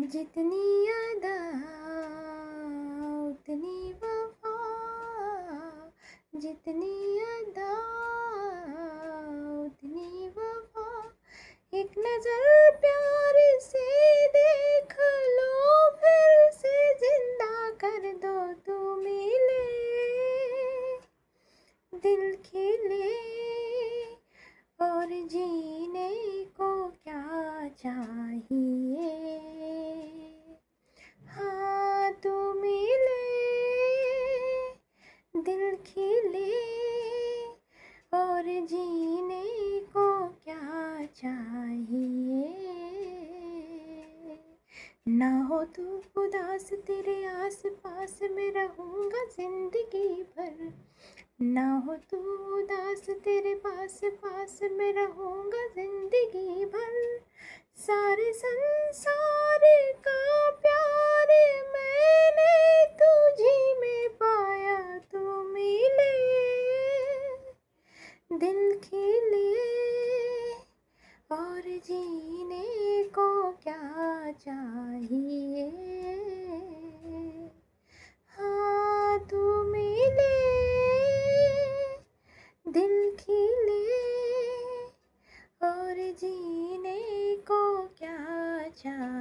जितनी अदा उतनी वफा, जितनी अदा उतनी वफा। एक नजर प्यार से देख लो, फिर से जिंदा कर दो। तू मिले दिल खिले और जीने को क्या चाहिए। हाँ तू मिले दिल खिले और जीने को क्या चाहिए। ना हो तू उदास, तेरे आस पास में रहूँगा जिंदगी भर। ना हो तू उदास, तेरे पास में रहूँगा जिंदगी भर। सारे संसार का प्यार मैंने तुझी में पाया। तू मिले दिल खिले और जीने को क्या चाहिए। हाँ तू मिले दिल खिले और जीने को क्या चाहिए।